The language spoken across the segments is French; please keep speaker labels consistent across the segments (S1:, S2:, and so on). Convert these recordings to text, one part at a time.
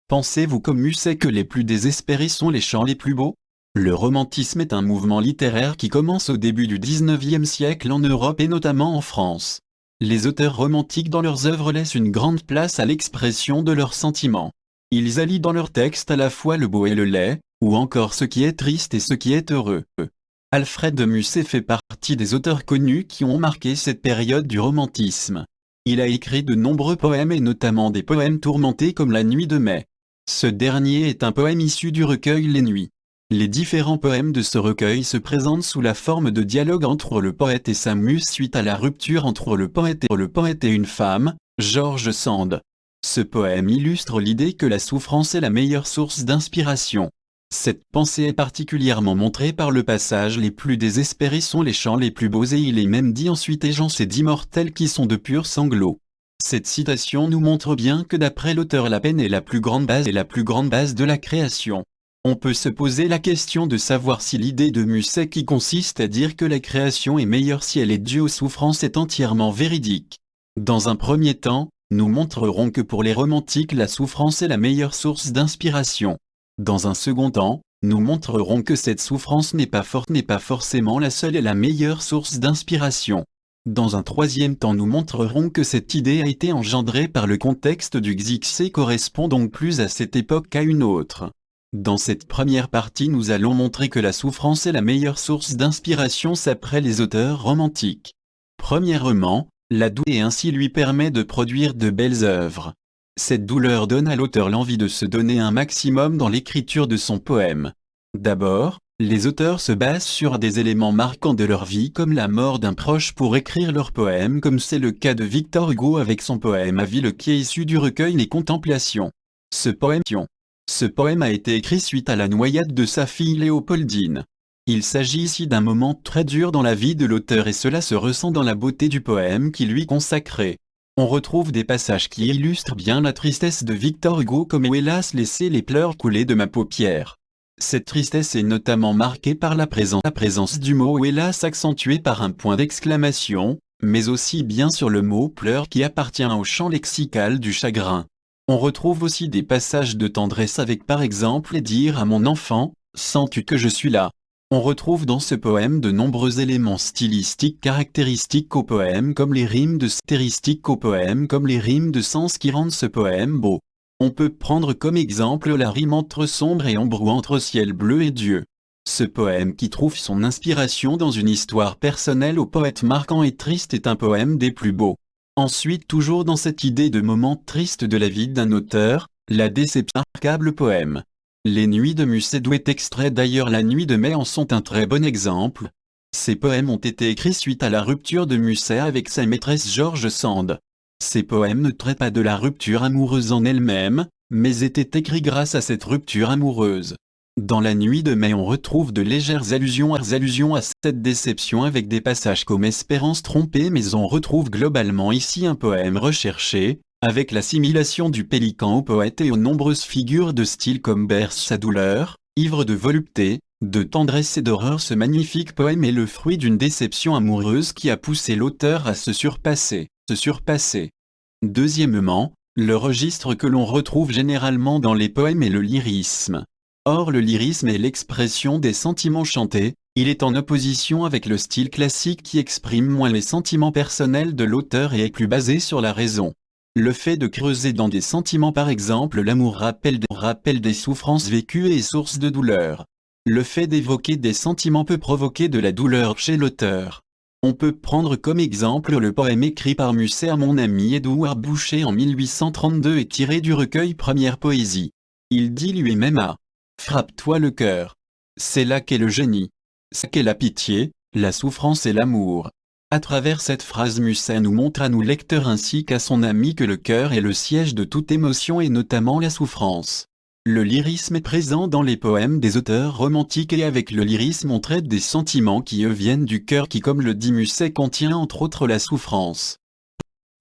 S1: Pensez-vous comme Musset que les plus désespérés sont les chants les plus beaux? Le romantisme est un mouvement littéraire qui commence au début du XIXe siècle en Europe et notamment en France. Les auteurs romantiques dans leurs œuvres laissent une grande place à l'expression de leurs sentiments. Ils allient dans leurs textes à la fois le beau et le laid, ou encore ce qui est triste et ce qui est heureux. Alfred de Musset fait partie des auteurs connus qui ont marqué cette période du romantisme. Il a écrit de nombreux poèmes et notamment des poèmes tourmentés comme La Nuit de mai. Ce dernier est un poème issu du recueil Les Nuits. Les différents poèmes de ce recueil se présentent sous la forme de dialogues entre le poète et sa muse suite à la rupture entre le poète et une femme, George Sand. Ce poème illustre l'idée que la souffrance est la meilleure source d'inspiration. Cette pensée est particulièrement montrée par le passage Les plus désespérés sont les chants les plus beaux et il est même dit ensuite et j'en sais d'immortels qui sont de purs sanglots. Cette citation nous montre bien que d'après l'auteur la peine est la plus grande base de la création. On peut se poser la question de savoir si l'idée de Musset qui consiste à dire que la création est meilleure si elle est due aux souffrances est entièrement véridique. Dans un premier temps, nous montrerons que pour les romantiques la souffrance est la meilleure source d'inspiration. Dans un second temps, nous montrerons que cette souffrance n'est pas forcément la seule et la meilleure source d'inspiration. Dans un troisième temps nous montrerons que cette idée a été engendrée par le contexte du XIC et correspond donc plus à cette époque qu'à une autre. Dans cette première partie nous allons montrer que la souffrance est la meilleure source d'inspiration d'après les auteurs romantiques. Premièrement, la douleur ainsi lui permet de produire de belles œuvres. Cette douleur donne à l'auteur l'envie de se donner un maximum dans l'écriture de son poème. D'abord, les auteurs se basent sur des éléments marquants de leur vie comme la mort d'un proche pour écrire leur poème comme c'est le cas de Victor Hugo avec son poème à Ville qui est issu du recueil Les Contemplations. Ce poème a été écrit suite à la noyade de sa fille Léopoldine. Il s'agit ici d'un moment très dur dans la vie de l'auteur et cela se ressent dans la beauté du poème qui lui est consacré. On retrouve des passages qui illustrent bien la tristesse de Victor Hugo comme « Hélas laissez les pleurs couler de ma paupière ». Cette tristesse est notamment marquée par la présence du mot « hélas » accentué par un point d'exclamation, mais aussi bien sur le mot « pleurs » qui appartient au champ lexical du chagrin. On retrouve aussi des passages de tendresse avec par exemple « dire à mon enfant, sens-tu que je suis là ?» On retrouve dans ce poème de nombreux éléments stylistiques caractéristiques au poème comme les rimes de sens qui rendent ce poème beau. On peut prendre comme exemple la rime entre sombre et ombre ou entre ciel bleu et Dieu. Ce poème qui trouve son inspiration dans une histoire personnelle au poète marquant et triste est un poème des plus beaux. Ensuite toujours dans cette idée de moment triste de la vie d'un auteur, la déception remarquable poème. Les Nuits de Musset d'où est extrait d'ailleurs La Nuit de mai en sont un très bon exemple. Ces poèmes ont été écrits suite à la rupture de Musset avec sa maîtresse George Sand. Ces poèmes ne traitent pas de la rupture amoureuse en elle-même, mais étaient écrits grâce à cette rupture amoureuse. Dans La Nuit de mai on retrouve de légères allusions à cette déception avec des passages comme Espérance trompée mais on retrouve globalement ici un poème recherché, avec l'assimilation du pélican au poète et aux nombreuses figures de style comme berce sa douleur, ivre de volupté, de tendresse et d'horreur. Ce magnifique poème est le fruit d'une déception amoureuse qui a poussé l'auteur à se surpasser. Deuxièmement, le registre que l'on retrouve généralement dans les poèmes est le lyrisme. Or le lyrisme est l'expression des sentiments chantés, il est en opposition avec le style classique qui exprime moins les sentiments personnels de l'auteur et est plus basé sur la raison. Le fait de creuser dans des sentiments par exemple l'amour rappelle des souffrances vécues et est source de douleur. Le fait d'évoquer des sentiments peut provoquer de la douleur chez l'auteur. On peut prendre comme exemple le poème écrit par Musset à mon ami Édouard Boucher en 1832 et tiré du recueil Première Poésie. Il dit lui-même à « Frappe-toi le cœur. C'est là qu'est le génie. C'est qu'est la pitié, la souffrance et l'amour. » À travers cette phrase Musset nous montre à nous lecteurs ainsi qu'à son ami que le cœur est le siège de toute émotion et notamment la souffrance. Le lyrisme est présent dans les poèmes des auteurs romantiques et avec le lyrisme on traite des sentiments qui viennent du cœur qui comme le dit Musset contient entre autres la souffrance.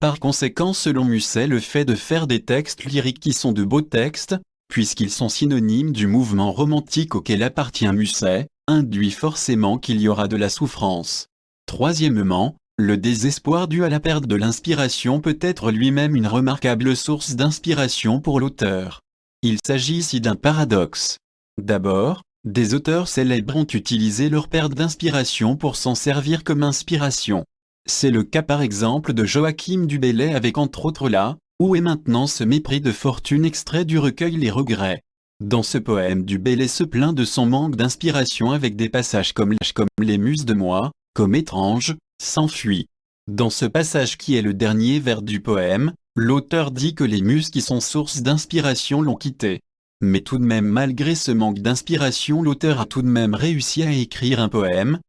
S1: Par conséquent selon Musset le fait de faire des textes lyriques qui sont de beaux textes, puisqu'ils sont synonymes du mouvement romantique auquel appartient Musset, induit forcément qu'il y aura de la souffrance. Troisièmement, le désespoir dû à la perte de l'inspiration peut être lui-même une remarquable source d'inspiration pour l'auteur. Il s'agit ici d'un paradoxe. D'abord, des auteurs célèbres ont utilisé leur perte d'inspiration pour s'en servir comme inspiration. C'est le cas par exemple de Joachim du Bellay avec entre autres là, où est maintenant ce mépris de fortune extrait du recueil Les Regrets. Dans ce poème du Bellay se plaint de son manque d'inspiration avec des passages comme les muses de moi, comme étrange, s'enfuit. Dans ce passage qui est le dernier vers du poème, l'auteur dit que les muses qui sont source d'inspiration l'ont quitté. Mais tout de même malgré ce manque d'inspiration l'auteur a tout de même réussi à écrire un poème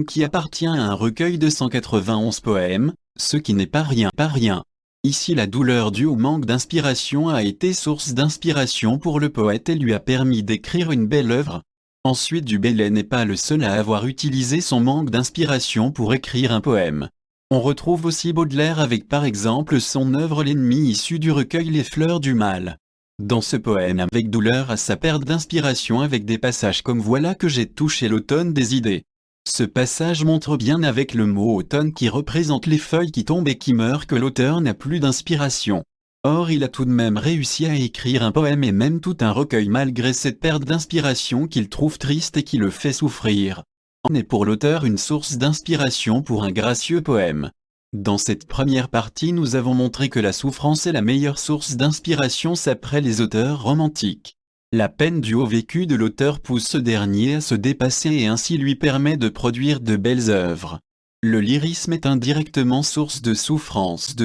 S1: qui appartient à un recueil de 191 poèmes, ce qui n'est pas rien. Ici la douleur due au manque d'inspiration a été source d'inspiration pour le poète et lui a permis d'écrire une belle œuvre. Ensuite du Bellay n'est pas le seul à avoir utilisé son manque d'inspiration pour écrire un poème. On retrouve aussi Baudelaire avec par exemple son œuvre L'ennemi issue du recueil Les Fleurs du Mal. Dans ce poème avec douleur à sa perte d'inspiration avec des passages comme voilà que j'ai touché l'automne des idées. Ce passage montre bien avec le mot automne qui représente les feuilles qui tombent et qui meurent que l'auteur n'a plus d'inspiration. Or il a tout de même réussi à écrire un poème et même tout un recueil malgré cette perte d'inspiration qu'il trouve triste et qui le fait souffrir. En est pour l'auteur une source d'inspiration pour un gracieux poème. Dans cette première partie nous avons montré que la souffrance est la meilleure source d'inspiration après les auteurs romantiques. La peine due au vécu de l'auteur pousse ce dernier à se dépasser et ainsi lui permet de produire de belles œuvres. Le lyrisme est indirectement source de souffrance.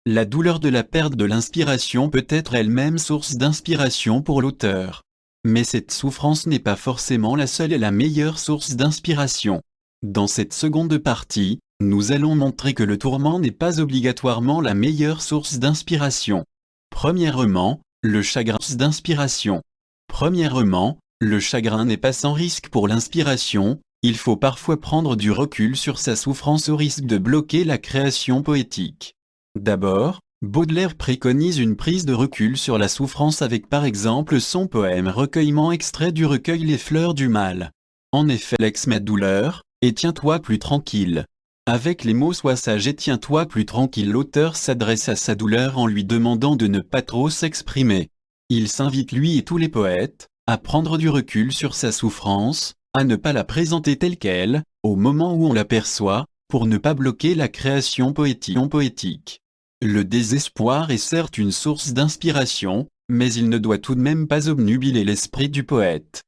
S1: La douleur de la perte de l'inspiration peut être elle-même source d'inspiration pour l'auteur. Mais cette souffrance n'est pas forcément la seule et la meilleure source d'inspiration. Dans cette seconde partie, nous allons montrer que le tourment n'est pas obligatoirement la meilleure source d'inspiration. Premièrement, le chagrin d'inspiration. Premièrement, le chagrin n'est pas sans risque pour l'inspiration, il faut parfois prendre du recul sur sa souffrance au risque de bloquer la création poétique. D'abord, Baudelaire préconise une prise de recul sur la souffrance avec par exemple son poème Recueillement extrait du recueil Les Fleurs du Mal. En effet, l'ex-ma douleur, et tiens-toi plus tranquille. Avec les mots sois sage et tiens-toi plus tranquille, l'auteur s'adresse à sa douleur en lui demandant de ne pas trop s'exprimer. Il s'invite lui et tous les poètes, à prendre du recul sur sa souffrance, à ne pas la présenter telle qu'elle, au moment où on l'aperçoit, pour ne pas bloquer la création poétique. Le désespoir est certes une source d'inspiration, mais il ne doit tout de même pas obnubiler l'esprit du poète.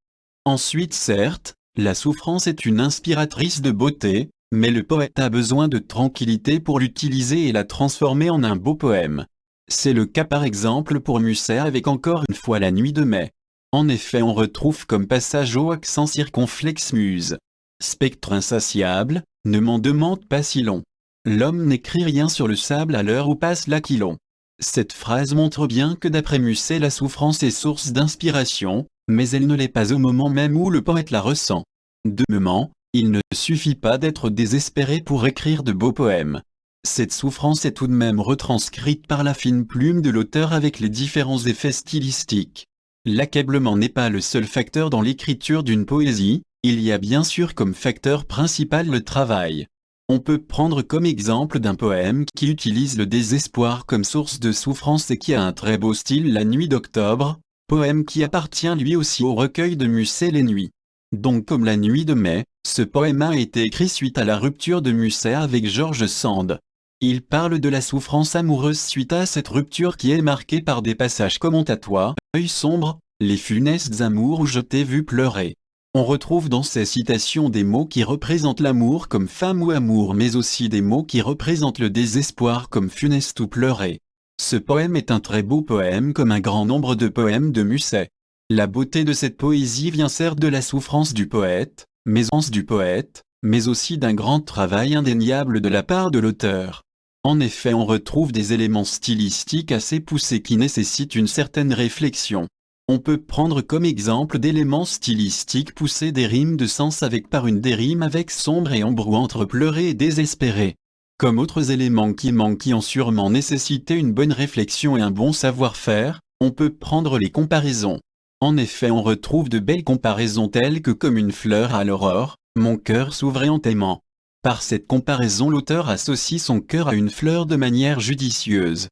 S1: Ensuite certes, la souffrance est une inspiratrice de beauté, mais le poète a besoin de tranquillité pour l'utiliser et la transformer en un beau poème. C'est le cas par exemple pour Musset avec encore une fois La Nuit de mai. En effet on retrouve comme passage au accent circonflexe muse. Spectre insatiable, ne m'en demande pas si long. L'homme n'écrit rien sur le sable à l'heure où passe l'Aquilon. Cette phrase montre bien que d'après Musset la souffrance est source d'inspiration, mais elle ne l'est pas au moment même où le poète la ressent. De même, il ne suffit pas d'être désespéré pour écrire de beaux poèmes. Cette souffrance est tout de même retranscrite par la fine plume de l'auteur avec les différents effets stylistiques. L'accablement n'est pas le seul facteur dans l'écriture d'une poésie, il y a bien sûr comme facteur principal le travail. On peut prendre comme exemple d'un poème qui utilise le désespoir comme source de souffrance et qui a un très beau style La Nuit d'octobre, poème qui appartient lui aussi au recueil de Musset Les Nuits. Donc comme La Nuit de mai, ce poème a été écrit suite à la rupture de Musset avec George Sand. Il parle de la souffrance amoureuse suite à cette rupture qui est marquée par des passages comme On à toi, œil sombre, les funestes amours où je t'ai vu pleurer. On retrouve dans ces citations des mots qui représentent l'amour comme femme ou amour mais aussi des mots qui représentent le désespoir comme funeste ou pleurer. Ce poème est un très beau poème comme un grand nombre de poèmes de Musset. La beauté de cette poésie vient certes de la souffrance du poète, mais aussi d'un grand travail indéniable de la part de l'auteur. En effet, on retrouve des éléments stylistiques assez poussés qui nécessitent une certaine réflexion. On peut prendre comme exemple d'éléments stylistiques poussés des rimes de sens avec par une des rimes avec sombre et ombre ou entre pleurer et désespérer. Comme autres éléments qui ont sûrement nécessité une bonne réflexion et un bon savoir-faire, on peut prendre les comparaisons. En effet, on retrouve de belles comparaisons telles que comme une fleur à l'aurore, mon cœur s'ouvrait en t'aimant. Par cette comparaison, l'auteur associe son cœur à une fleur de manière judicieuse.